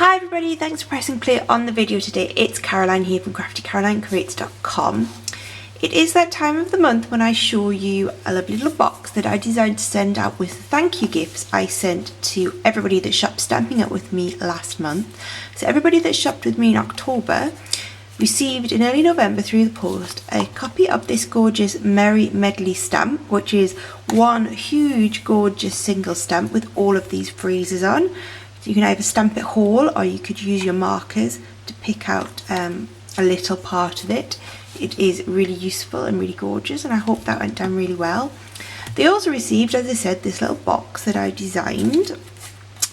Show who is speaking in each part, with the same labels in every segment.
Speaker 1: Hi everybody, thanks for pressing play on the video today. It's Caroline here from craftycarolinecreates.com. It is that time of the month when I show you a lovely little box that I designed to send out with thank you gifts I sent to everybody that shopped Stampin' Up with me last month. So everybody that shopped with me in October received in early November through the post a copy of this gorgeous Merry Medley stamp, which is one huge gorgeous single stamp with all of these phrases on. So you can either stamp it whole or you could use your markers to pick out a little part of it. It is really useful and really gorgeous, and I hope that went down really well. They also received, as I said, this little box that I designed.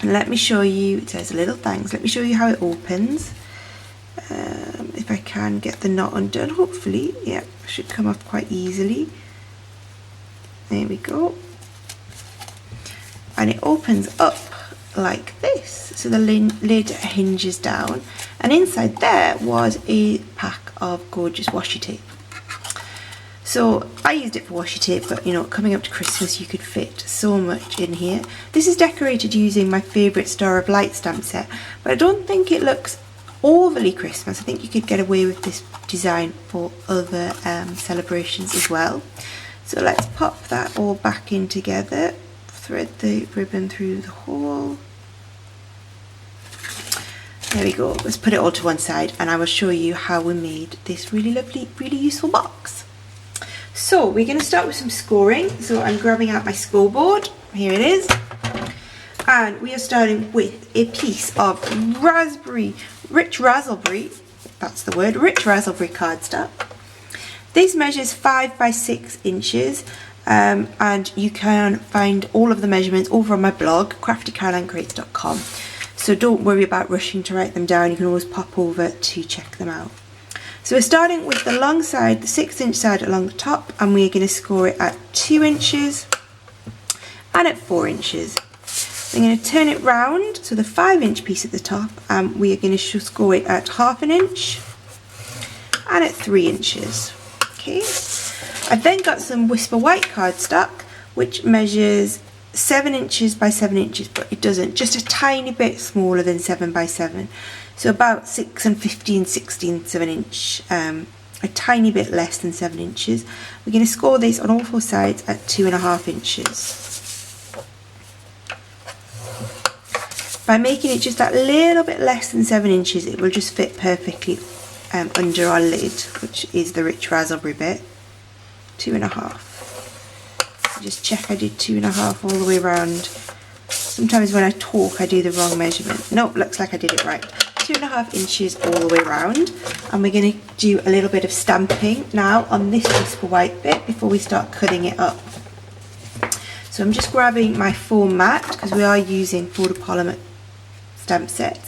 Speaker 1: And let me show you, it says a little thanks, let me show you how it opens. If I can get the knot undone, hopefully, yeah, should come off quite easily. There we go. And it opens up like this, so the lid hinges down, and inside there was a pack of gorgeous washi tape. So I used it for washi tape, but you know, coming up to Christmas you could fit so much in here. This is decorated using my favourite Star of Light stamp set, but I don't think it looks overly Christmas. I think you could get away with this design for other celebrations as well. So let's pop that all back in together. Thread the ribbon through the hole. There we go. Let's put it all to one side and I will show you how we made this really lovely, really useful box. So we're going to start with some scoring. So I'm grabbing out my scoreboard. Here it is. And we are starting with a piece of rich raspberry, that's the word, rich raspberry cardstock. This measures 5 by 6 inches. And you can find all of the measurements over on my blog, craftycarolinecreates.com. So don't worry about rushing to write them down, you can always pop over to check them out. So we're starting with the long side, the 6-inch side along the top, and we're going to score it at 2 inches and at 4 inches. I'm going to turn it round, so the 5-inch piece at the top, and we are going to score it at 1/2 inch and at 3 inches. Okay. I've then got some Whisper White cardstock, which measures 7 inches by 7 inches, but it doesn't, just a tiny bit smaller than 7 by 7. So about 6 and 15/16 of an inch, a tiny bit less than 7 inches. We're going to score this on all 4 sides at 2.5 inches. By making it just that little bit less than 7 inches, it will just fit perfectly under our lid, which is the rich raspberry bit. 2.5. Just check I did 2.5 all the way around. Sometimes when I talk I do the wrong measurement. Nope, looks like I did it right. 2.5 inches all the way around. And we're going to do a little bit of stamping now on this Whisper White bit before we start cutting it up. So I'm just grabbing my foam mat because we are using photopolymer stamp sets.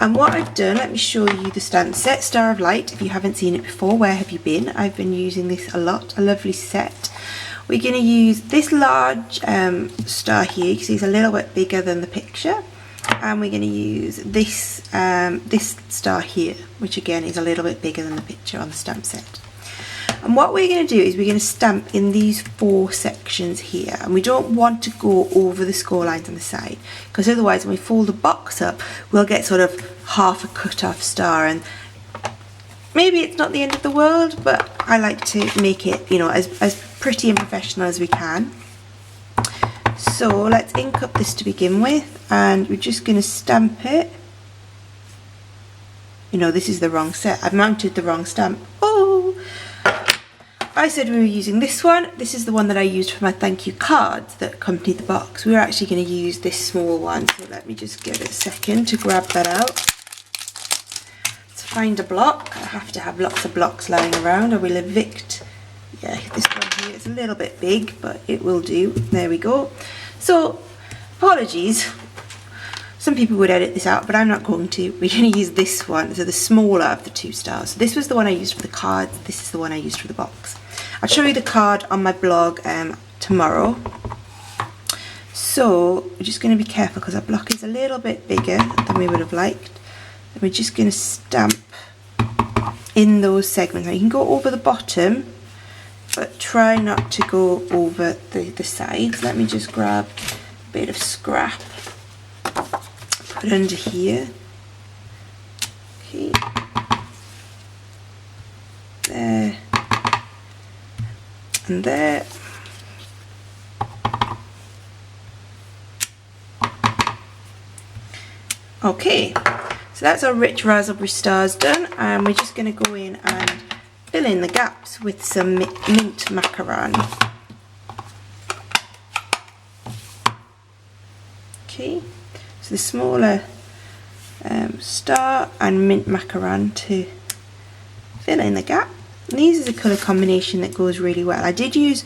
Speaker 1: And what I've done, let me show you the stamp set, Star of Light. If you haven't seen it before, where have you been? I've been using this a lot, a lovely set. We're going to use this large star here, because it's a little bit bigger than the picture. And we're going to use this, this star here, which again is a little bit bigger than the picture on the stamp set. And what we're going to do is we're going to stamp in these 4 sections here, and we don't want to go over the score lines on the side, because otherwise when we fold the box up we'll get sort of half a cut off star, and maybe it's not the end of the world, but I like to make it, you know, as pretty and professional as we can. So let's ink up this to begin with, and we're just going to stamp it. You know, this is the wrong set, I've mounted the wrong stamp. Oh! I said we were using this one. This is the one that I used for my thank you cards that accompanied the box. We were actually going to use this small one, so let me just give it a second to grab that out. Let's find a block. I have to have lots of blocks lying around or we'll evict. Yeah, this one here is a little bit big, but it will do. There we go. So, apologies. Some people would edit this out, but I'm not going to. We're going to use this one, so the smaller of the 2 stars. So this was the one I used for the cards. This is the one I used for the box. I'll show you the card on my blog tomorrow. So we're just going to be careful because our block is a little bit bigger than we would have liked. And we're just going to stamp in those segments. Now you can go over the bottom, but try not to go over the sides. Let me just grab a bit of scrap, put it under here. Okay. There. And there. Okay, so that's our rich raspberry stars done, and we're just going to go in and fill in the gaps with some mint macaron. Okay, so the smaller star and mint macaron to fill in the gap. And these is a colour combination that goes really well. I did use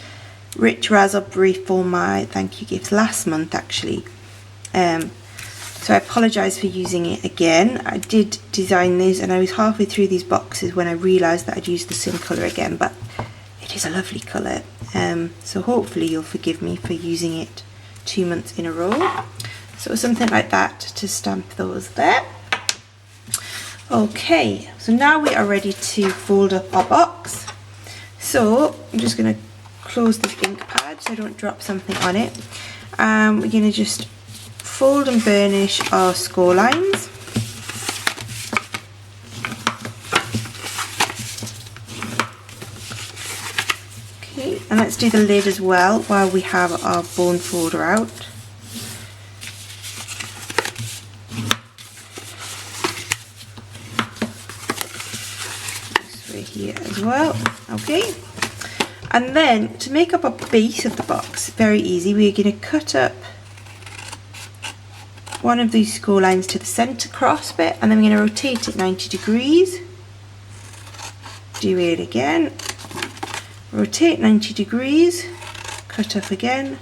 Speaker 1: rich raspberry for my thank you gifts last month actually. So I apologise for using it again. I did design these and I was halfway through these boxes when I realised that I'd used the same colour again, but it is a lovely colour. So hopefully you'll forgive me for using it 2 months in a row. So something like that to stamp those there. Okay, so now we are ready to fold up our box. So I'm just going to close this ink pad so I don't drop something on it. We're going to just fold and burnish our score lines. Okay, and let's do the lid as well while we have our bone folder out. This way here as well. Okay, and then to make up a base of the box, very easy, we're going to cut up one of these score lines to the centre cross bit, and then we're going to rotate it 90 degrees. Do it again. Rotate 90 degrees, cut up again,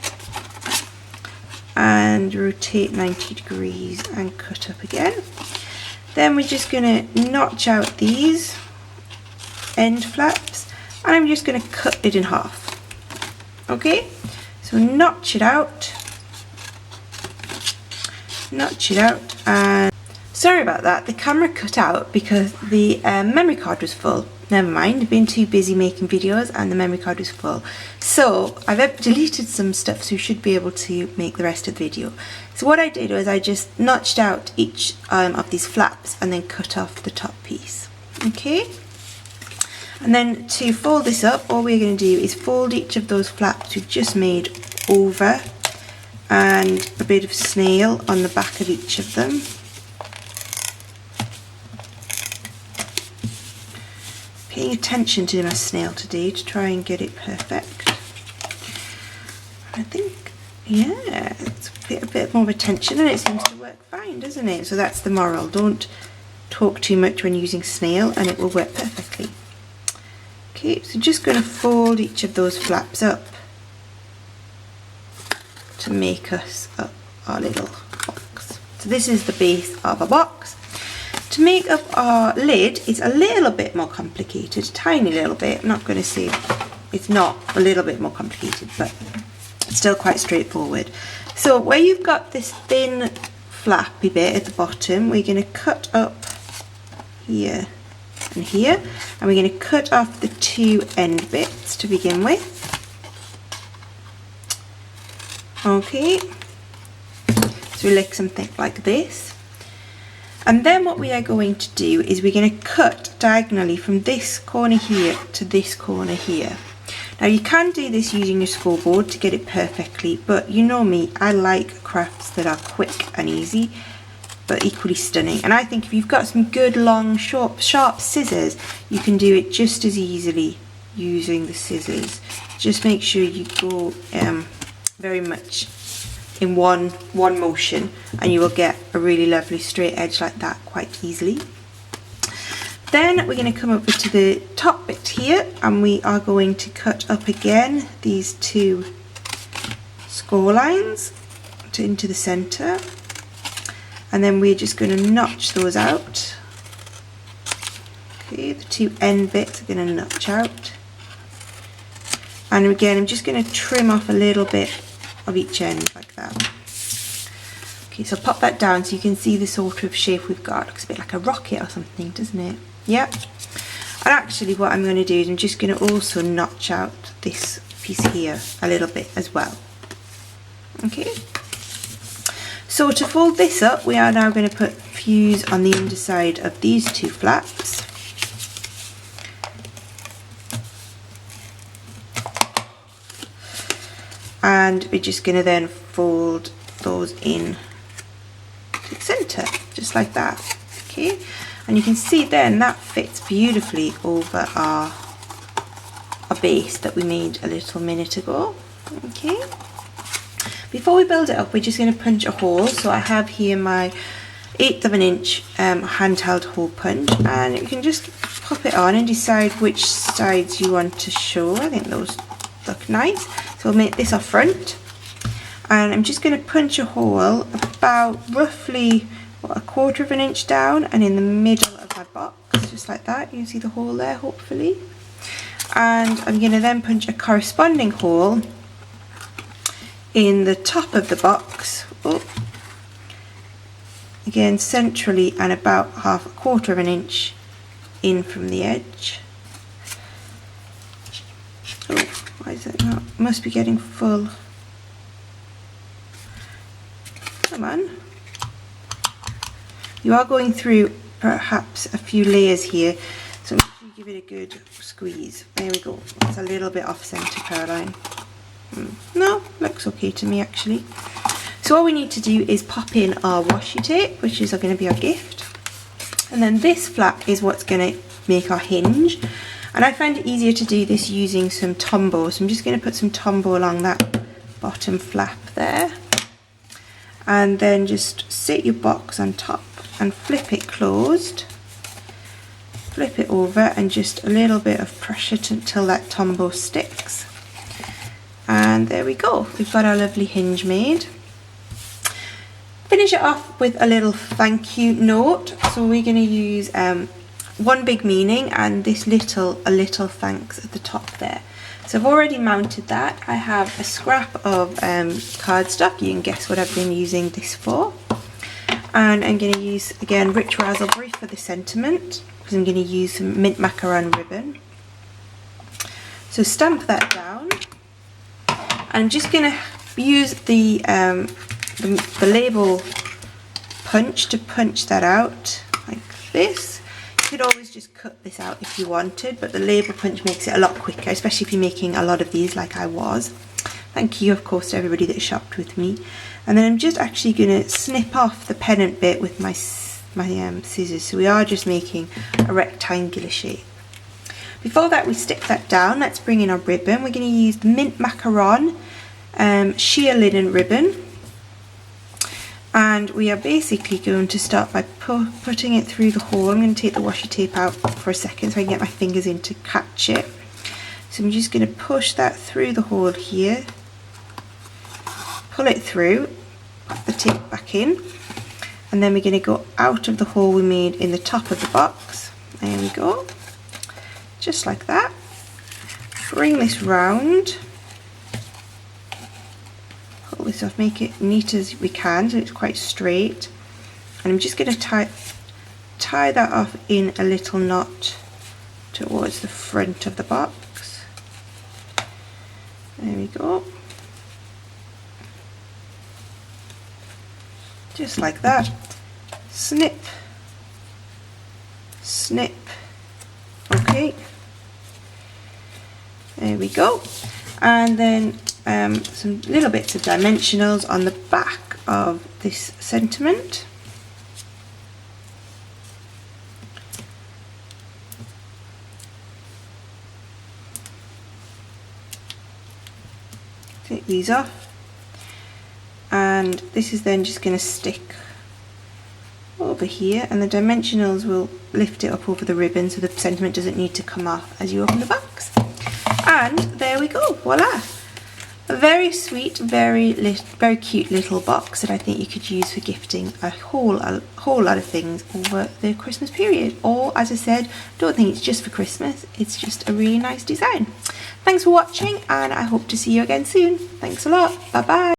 Speaker 1: and rotate 90 degrees and cut up again. Then we're just going to notch out these end flaps, and I'm just going to cut it in half. Okay, so notch it out. Notch it out, and sorry about that, the camera cut out because the memory card was full. Never mind, I've been too busy making videos and the memory card was full. So I've deleted some stuff, so you should be able to make the rest of the video. So what I did was I just notched out each of these flaps and then cut off the top piece. Okay, and then to fold this up, all we're going to do is fold each of those flaps we've just made over, and a bit of snail on the back of each of them. Paying attention to my snail today to try and get it perfect. I think, yeah, it's a bit more of attention and it seems to work fine, doesn't it? So that's the moral. Don't talk too much when using snail and it will work perfectly. Okay, so just going to fold each of those flaps up to make us up our little box. So this is the base of a box. To make up our lid, it's a little bit more complicated, a tiny little bit. I'm not going to say it's not a little bit more complicated, but it's still quite straightforward. So where you've got this thin flappy bit at the bottom, we're going to cut up here and here, and we're going to cut off the two end bits to begin with. Okay, so we like something like this, and then what we are going to do is we're going to cut diagonally from this corner here to this corner here. Now you can do this using your scoreboard to get it perfectly, but you know me, I like crafts that are quick and easy but equally stunning, and I think if you've got some good long sharp scissors, you can do it just as easily using the scissors. Just make sure you go very much in one motion and you will get a really lovely straight edge like that quite easily. Then we're going to come over to the top bit here and we are going to cut up again these two score lines into the centre, and then we're just going to notch those out. Okay, the two end bits are going to notch out, and again I'm just going to trim off a little bit of each end like that. Okay, so pop that down so you can see the sort of shape we've got. It looks a bit like a rocket or something, doesn't it? Yeah. And actually what I'm going to do is I'm just going to also notch out this piece here a little bit as well. Okay. So to fold this up, we are now going to put fuse on the underside of these two flaps. And we're just going to then fold those in to the centre, just like that. Okay, and you can see then that fits beautifully over our base that we made a little minute ago. Okay, before we build it up, we're just going to punch a hole. So I have here my 1/8 of an inch handheld hole punch, and you can just pop it on and decide which sides you want to show. I think those look nice, so we'll make this our front, and I'm just going to punch a hole about roughly 1/4 of an inch down and in the middle of my box, just like that. You can see the hole there, hopefully. And I'm going to then punch a corresponding hole in the top of the box, again centrally, and about 1/4 of an inch in from the edge. Oh, why is it not? Must be getting full. Come on. You are going through perhaps a few layers here, so make sure you give it a good squeeze. There we go. It's a little bit off centre, Caroline. No, looks okay to me actually. So all we need to do is pop in our washi tape, which is going to be our gift, and then this flap is what's going to make our hinge. And I find it easier to do this using some Tombow, so I'm just going to put some Tombow along that bottom flap there, and then just sit your box on top and flip it closed, flip it over, and just a little bit of pressure until that Tombow sticks. And there we go, we've got our lovely hinge made. Finish it off with a little thank you note. So we're going to use one big meaning and this a little thanks at the top there. So I've already mounted that. I have a scrap of cardstock. You can guess what I've been using this for. And I'm going to use, again, rich raspberry for the sentiment, because I'm going to use some mint macaron ribbon. So stamp that down. I'm just going to use the label punch to punch that out like this. You could always just cut this out if you wanted, but the label punch makes it a lot quicker, especially if you're making a lot of these like I was. Thank you, of course, to everybody that shopped with me. And then I'm just actually going to snip off the pennant bit with my scissors, so we are just making a rectangular shape. Before that, we stick that down. Let's bring in our ribbon. We're going to use the mint macaron sheer linen ribbon, and we are basically going to start by putting it through the hole. I'm going to take the washi tape out for a second so I can get my fingers in to catch it. So I'm just going to push that through the hole here, pull it through, put the tape back in, and then we're going to go out of the hole we made in the top of the box. There we go, just like that. Bring this round, pull this off, make it neat as we can so it's quite straight, and I'm just going to tie that off in a little knot towards the front of the box. There we go, just like that. Snip, snip. Okay, there we go. And then some little bits of dimensionals on the back of this sentiment. Take these off, and this is then just going to stick over here, and the dimensionals will lift it up over the ribbon so the sentiment doesn't need to come off as you open the box. And there we go, voila! A very sweet, very cute little box that I think you could use for gifting a whole lot of things over the Christmas period. Or, as I said, don't think it's just for Christmas, it's just a really nice design. Thanks for watching, and I hope to see you again soon. Thanks a lot, bye bye!